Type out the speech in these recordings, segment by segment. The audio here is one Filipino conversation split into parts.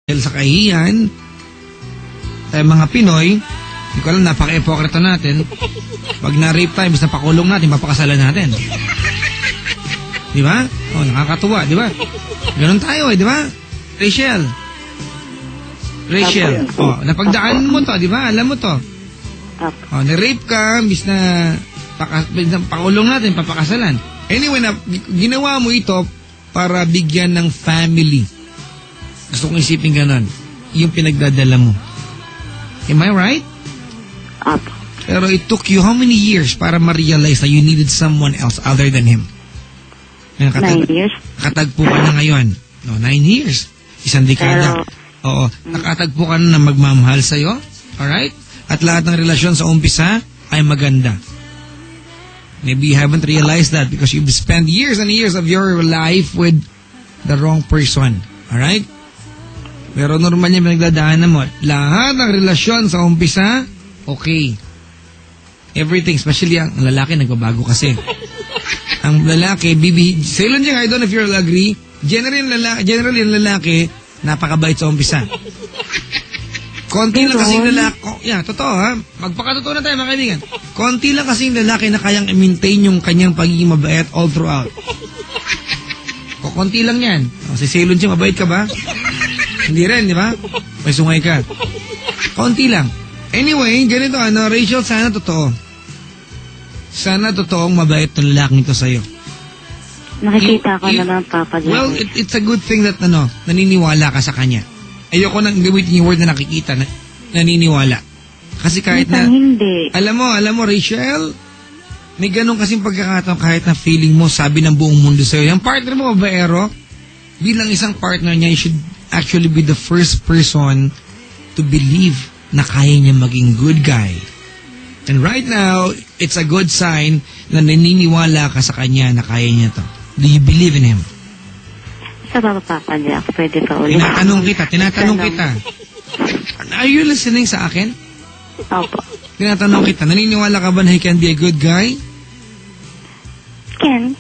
Dahil sa kahihiyan, tayo mga Pinoy, hindi ko alam, napaka-epokrito natin. Pag na-rape tayo, basta pakulong natin, papakasalan natin. Di ba? O, nakakatuwa, di ba? Ganon tayo di ba? Rachel, napagdaan mo to, di ba? Alam mo to. O, na-rape ka, bis na pakulong natin, papakasalan. Anyway, ginawa mo ito para bigyan ng family. Gusto kong isipin ganon. Yung pinagdadala mo. Am I right? Apo. Pero it took you how many years para ma-realize na you needed someone else other than him? 9 years. Katagpo ka na ngayon. No, 9 years. Isang dekada. Oo. Nakatagpo ka na magmamahal sa'yo. Alright? At lahat ng relasyon sa umpisa ay maganda. Maybe you haven't realized that because you've spent years and years of your life with the wrong person. Alright? Pero normal niya pinagdadaanan mo. Lahat ng relasyon sa umpisa, okay. Everything, especially ang lalaki, nagbabago kasi. Ang lalaki, Ceylon niya, I don't know if you'll agree, generally ang lalaki, napakabait sa umpisa. Konti lang kasing lalaki, totoo ha, magpakatotoo na tayo mga kaibigan. Konti lang kasing lalaki na kayang i-maintain yung kanyang pagiging mabait all throughout. Konti lang yan. Si Ceylon siya, mabait ka ba? Hindi rin, di ba? May sungay ka. Konti lang. Anyway, ganito Rachel, sana totoo. Sana totoong mabait ng lalaking ito sa'yo. Nakikita ko naman, Papa. Well, it's a good thing that naniniwala ka sa kanya. Ayoko nang gamitin yung word na nakikita, naniniwala. Kasi kahit na... Hindi. Alam mo, Rachel, may ganun kasing pagkakataon kahit na feeling mo, sabi ng buong mundo sa'yo. Yung partner mo, babaero, bilang isang partner niya, you should actually be the first person to believe na kaya niya maging good guy. And right now, it's a good sign na naniniwala ka sa kanya na kaya niya to. Do you believe in him? Sa Papa Jack, pwede pa ulit. Tinatanong kita. Are you listening sa akin? Opo. Tinatanong kita, naniniwala ka ba na he can be a good guy?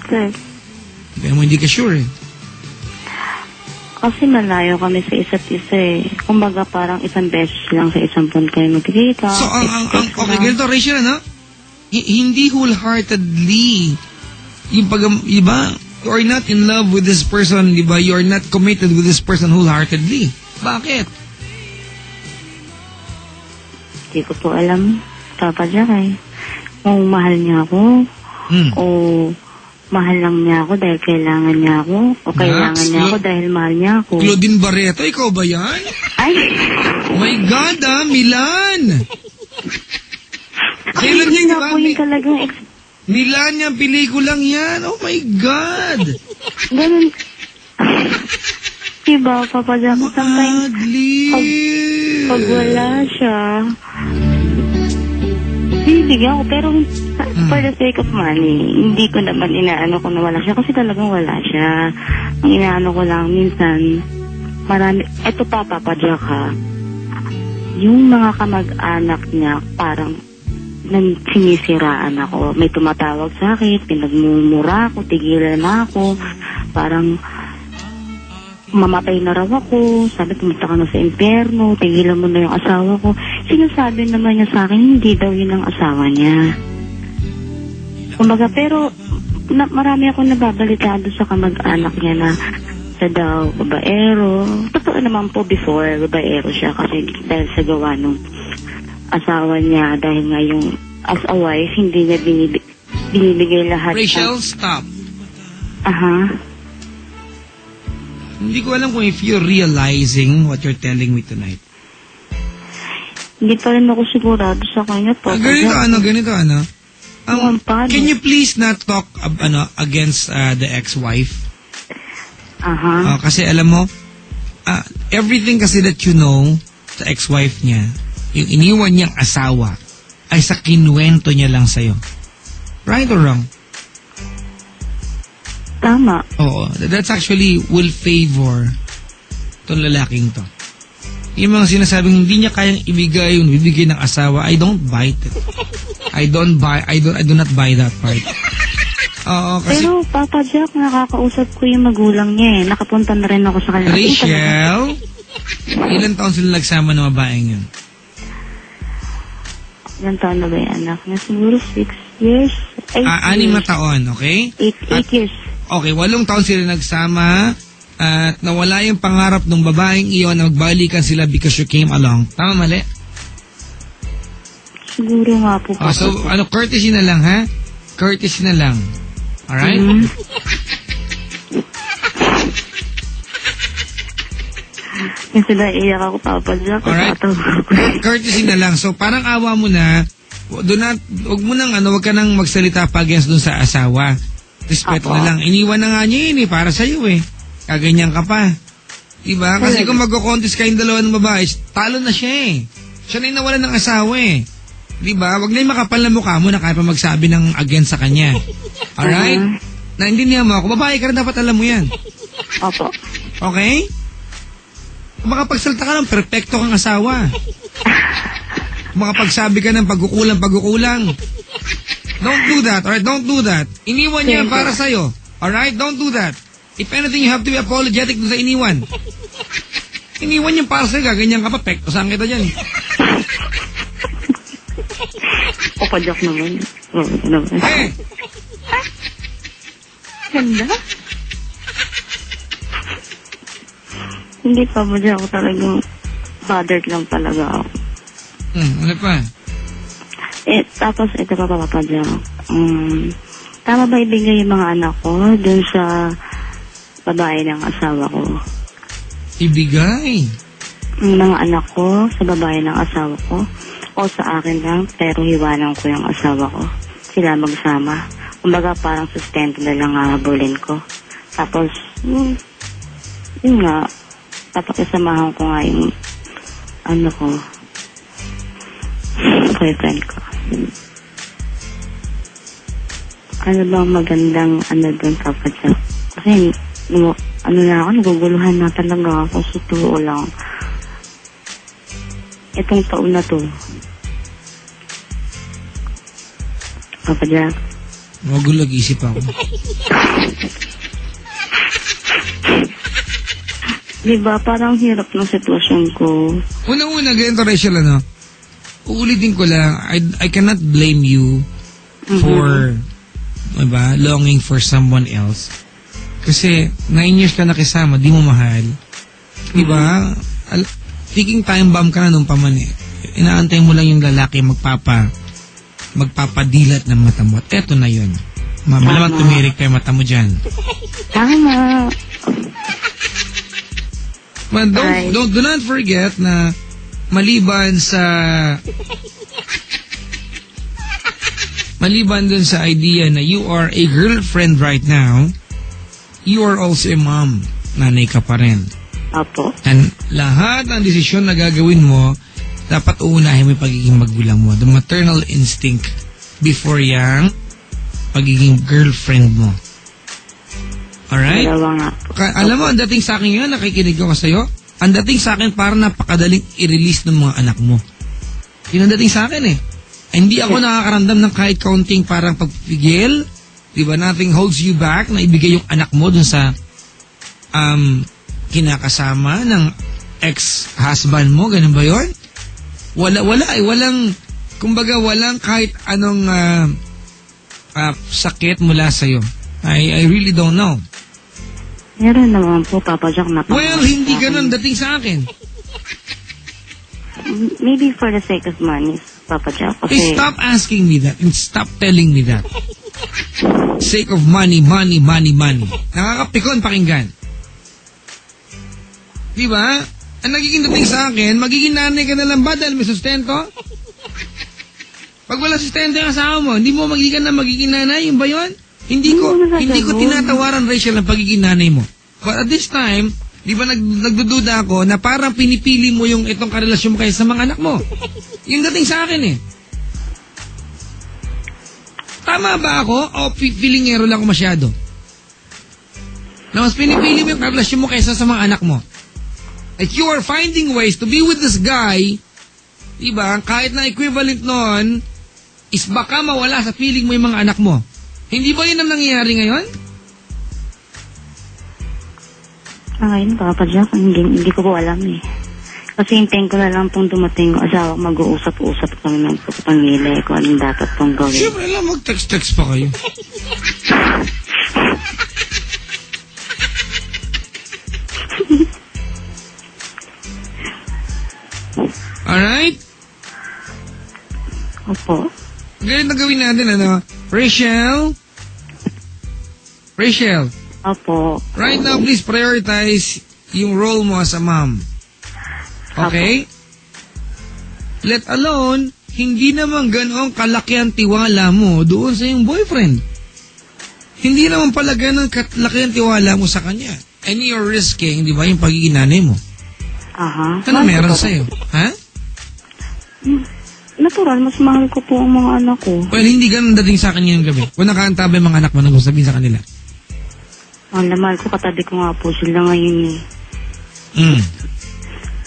Sir. Pero mo hindi ka sure eh. Kasi malayo kami sa isa't isa eh. Kumbaga parang isang beses lang sa isang buwan kayo magkikita. So, okay, ganito, Rachel, hindi wholeheartedly, iba, you are not in love with this person, diba? You are not committed with this person wholeheartedly. Bakit? Hindi ko po alam, Papa Jack eh. Kung mahal niya ako, o mahal lang niya ako dahil kailangan niya ako, o kailangan niya ako dahil mahal niya ako. Claudine Barreto, ikaw ba yan? Ay! Oh my God, Milan! Kailan niya, diba? Milan yung pelikulang yan. Oh my God! Ganun. Diba, Papa Jack? Sometimes, pag wala siya, bibigyan ko, pero for the sake of money, hindi ko naman inaano kung nawala siya kasi talagang wala siya. Ang inaano ko lang, minsan, marami, eto Papa Jack ha, yung mga kamag-anak niya, parang sinisiraan ako. May tumatawag sa akin, pinagmumura ako, tigilan na ako, parang mamatay na raw ako, sabi pumunta ka na sa impyerno, tigilan mo na yung asawa ko. Sinasabi naman niya sa akin, hindi daw yun ang asawa niya. Kumbaga, pero marami akong nababalita doon sa kamag-anak niya na sa daw babaero. Totoo naman po before, babaero siya kasi dahil sa gawa nung asawa niya, dahil nga yung as a wife, hindi niya binibigay lahat. Rachel, stop. Aha. Hindi ko alam kung if you're realizing what you're telling me tonight. Hindi pa rin ako sigurado sa kanya po. Ganito. Can you please not talk against the ex-wife? Aha. Kasi alam mo, everything kasi that you know sa ex-wife niya, yung iniwan niyang asawa, ay sa kinuwento niya lang sa'yo. Right or wrong? Tama. Oo. That's actually will favor itong lalaking to. Yung mga sinasabing hindi niya kayang ibigay yung bibigay ng asawa, I don't buy it. I do not buy that part. Oo, kasi... Pero Papa Jack, nakakausap ko yung magulang niya eh. Nakapunta na rin ako sa kanya. Rachel? Ilan taon sila nagsama ng babaeng yun? Ilang taon na ba yung anak niya? Siguro 6 years? 8 6 na years. taon, okay? 8 years. Okay, 8 taon sila nagsama at nawala yung pangarap ng babaeng iyon na magbalikan sila because you came along. Tama, mali? Siguro nga po. So, courtesy na lang, ha? Courtesy na lang. Alright? Kasi naiiyak ako, Papa Jack. Alright. Courtesy na lang. So, parang awa mo na, wag ka nang magsalita pa against dun sa asawa. Respeto na lang. Iniwan na nga niya yun para sa'yo Kaganyan ka pa. Diba? Kasi kung magko-contest kayong dalawa ng babae, talo na siya Siya na yung nawalan ng asawa Diba? Wag na yung makapal na mukha mo na kaya pa magsabi ng against sa kanya. Alright? Naintindihan mo ako. Babae ka rin, dapat alam mo yan. Opo. Okay? Kung makapagsalita ka ng perfecto kang asawa. Kung makapagsabi ka ng pagkukulang. Don't do that, alright? Don't do that. Iniwan niya para sa'yo. Alright? Don't do that. If anything, you have to be apologetic dun sa iniwan. Iniwan niya para sa'yo, ganyan ka pa, pekto saan kita dyan. Papa Jack naman. Naman. Ganda? Hindi, Papa Jack, ako talagang bothered lang talaga ako. Ano pa? Tapos ito pa, Papa Jack. Tama ba ibigay yung mga anak ko dun sa babae ng asawa ko? Ibigay? Yung mga anak ko sa babae ng asawa ko o sa akin lang, pero hiwanan ko yung asawa ko. Sila magsama. Kumbaga parang sustento na lang hahabulin ko. Tapos, yun nga, papakisamahan ko nga yung boyfriend ko. Ano bang magandang doon, Papa Jack? Kasi, naguguluhan na talaga ako sa tuo lang. Itong taon na to. Papa Jack. Magulag isip ako. Diba, parang hirap ng sitwasyon ko. Unang-una, ganito, Rachel, uulitin ko lang, I cannot blame you for, longing for someone else. Kasi, 9 years ka nakisama, di mo mahal. Diba? Ticking time bomb ka na nung paman Inaantay mo lang yung lalaki magpapadilat ng mata mo. At eto na yun. Malamang tumirik pa yung mata mo dyan. Tama. But do not forget na maliban dun sa idea na you are a girlfriend right now, you are also a mom. Nanay ka pa rin. Apo. And lahat ng desisyon na gagawin mo, dapat uunahin mo yung pagiging magulang mo. The maternal instinct before yung pagiging girlfriend mo. Alright? Alam mo, ang dating sa akin yun, nakikinig ko sa'yo, ang dating sa akin parang napakadaling i-release ng mga anak mo. Yun ang dating sa akin Hindi ako nakakaramdam ng kahit kaunting parang pagpigil. Diba? Nothing holds you back na ibigay yung anak mo dun sa kinakasama ng ex-husband mo. Ganun ba yun? Walang, kumbaga walang kahit anong sakit mula sa'yo. I really don't know. Meron naman po, Papa Jack. Well, hindi ganun dating sa akin. Maybe for the sake of money, Papa Jack. Okay. Stop asking me that and stop telling me that. Sake of money. Nakakapikon pakinggan. Diba? Ang nagiging dating sa akin, magiging nanay ka na lang ba dahil may sustento? Pag wala sustento yung asawa mo, hindi mo magiging nanay, yun ba yun? Hindi ko tinatawaran, Rachel, ang pagiging nanay mo. But at this time, di ba nagdududa ako na parang pinipili mo yung itong karelasyon mo kaysa sa mga anak mo. Yung dating sa akin Tama ba ako? O feelingero lang ako masyado? Na mas pinipili mo yung karelasyon mo kaysa sa mga anak mo. Like you are finding ways to be with this guy, di ba? Kahit na equivalent noon, is baka mawala sa feeling mo yung mga anak mo. Hindi ba yun ang nangyayari ngayon? Ngayon, Papa Jack, hindi ko po alam Kasi hintayin ko na lang pong dumating yung asawa ko, mag-uusap-usap kami ng pamilya kung anong dapat pong gawin. Siyempre lang, mag-text-text pa kayo. Alright? Opo. Ganyan na gawin natin, ano? Rachel? Opo. Right now, please prioritize yung role mo as a mom. Okay? Let alone, hindi naman gano'ng kalaki ang tiwala mo doon sa iyong boyfriend. Hindi naman pala gano'ng kalaki ang tiwala mo sa kanya. And you're risking, di ba, yung pagiging nanay mo. Aha. Ano meron sa'yo? Ha? Natural, mas mahal ko po ang mga anak ko. Well, hindi ganun dating sa akin yung gabi. Kung nakaantabay mga anak mo, nagsasabihin sa kanila. Ang lamal ko, katabi ko nga po sila ngayon eh.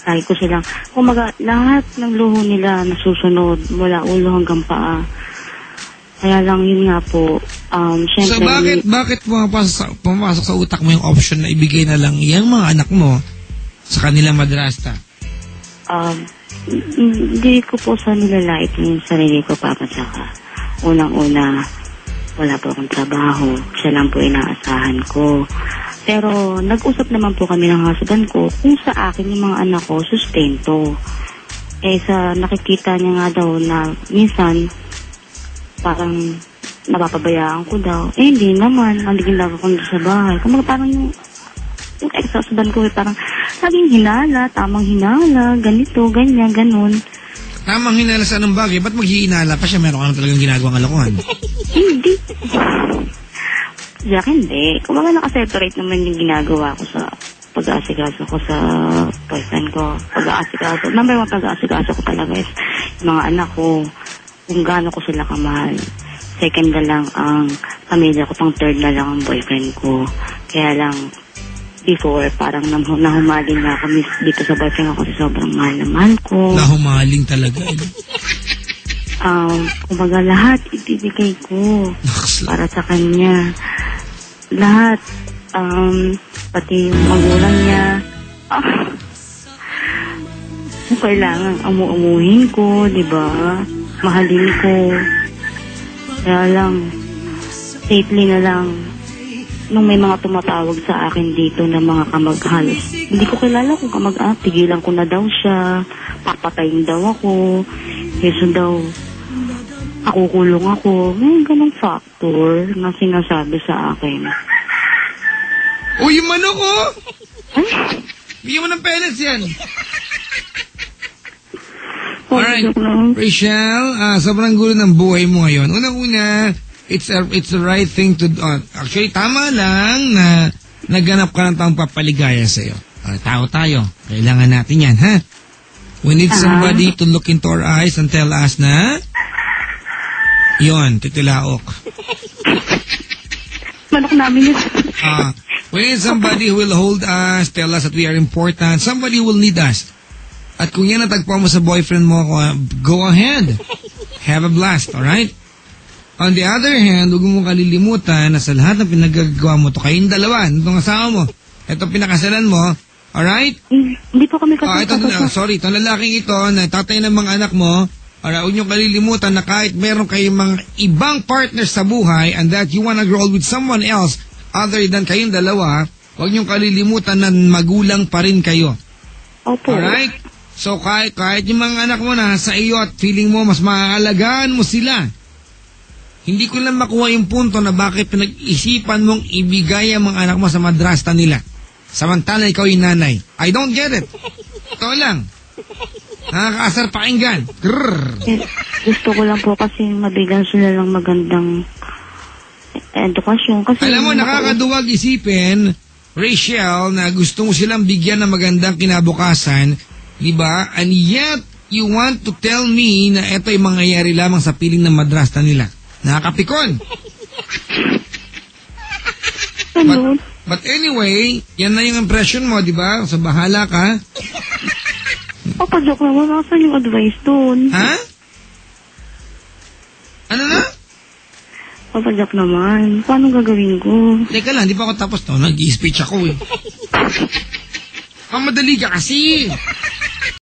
Lagi ko silang, kumaga, lahat ng luho nila nasusunod mula ulo hanggang paa. Kaya lang yun nga po, syempre... So bakit pumapasok sa utak mo yung option na ibigay na lang yung mga anak mo sa kanilang madrasta? Hindi ko po sa nilalait yung sarili ko, Papa, saka unang-una, wala po akong trabaho. Siya lang po inaasahan ko. Pero nag-usap naman po kami ng husband ko kung sa akin yung mga anak ko sustento. Sa nakikita niya nga daw na minsan parang napapabayaan ko daw. Hindi naman. Ang ginagawa ko sa bahay. Kung parang yung ex-husband ko parang laging hinala, tamang hinala, ganito, ganyan, ganun. Tamang hinala sa anong bagay? Ba't maghihinala pa siya? Meron ka na talagang ginagawang kalokohan? Hindi. Diyak hindi. Kung mga nakaseparate naman yung ginagawa ko sa pag-aasikaso ko sa boyfriend ko. Pag-aasikaso. Number 1 pag-aasikaso ko talaga is yung mga anak ko, kung gaano ko sila kamahal. Second na lang ang pamilya ko, pang third na lang ang boyfriend ko. Kaya lang, before, parang nahumaling na ako dito sa boyfriend ko kasi sobrang mahal na mahal ko. Nahumaling talaga. Kumbaga lahat ibibigay ko para sa kanya. Lahat. Pati yung magulang niya. Kailangan amu-amuhin ko, di ba? Mahalin ko. Kaya lang, safely na lang. Nung may mga tumatawag sa akin dito na mga kamag-halos, hindi ko kilala kung kamag-anak, tigilan ko na daw siya, papatayin daw ako, yeso daw, ako kulong ako. May ganong factor na sinasabi sa akin. Uy, yung manok ko! Bigyan mo ng pellets yan. Alright, Rachel, sobrang gulo ng buhay mo ngayon. Unang-una, it's the right thing to do. Actually, tama lang na nagganap ka ng taong papaligaya sa'yo. Tao tayo. Kailangan natin yan, ha? We need somebody to look into our eyes and tell us na yon, titilaok. Manok namin yun. We need somebody who will hold us, tell us that we are important. Somebody who will need us. At kung yan natagpuan mo sa boyfriend mo, go ahead. Have a blast, alright? On the other hand, huwag mo kalilimutan na sa lahat ng pinagagawa mo, to kayong dalawa, itong asawa mo, itong pinakasalan mo, alright? Hindi po kami kasama. Itong lalaking ito, na tatay ng mga anak mo, alright, huwag nyo kalilimutan na kahit meron kayong mga ibang partners sa buhay and that you wanna grow with someone else other than kayong dalawa, huwag nyo kalilimutan na magulang pa rin kayo. Opo. Alright? So kahit yung mga anak mo na sa iyo at feeling mo mas maaalagaan mo sila, hindi ko lang makuha yung punto na bakit pinag-isipan mong ibigay ang mga anak mo sa madrasta nila. Samantala ikaw yung nanay. I don't get it. Ito lang. Nakakaasar pakinggan. Gusto ko lang po kasi mabigyan sila ng magandang edukasyon. Kasi alam mo, nakakaduwag isipin, Rachel, na gusto mo silang bigyan ng magandang kinabukasan, di ba? And yet, you want to tell me na ito ay mangyayari lamang sa piling ng madrasta nila. Nakakapikon. But anyway, yan na yung impression mo, di ba? So, bahala ka. Papadok naman, nasan yung advice doon? Ha? Ano na? Papadok naman. Paano gagawin ko? Teka lang, di pa ako tapos. Nag-i-speech ako eh. Madali ka kasi.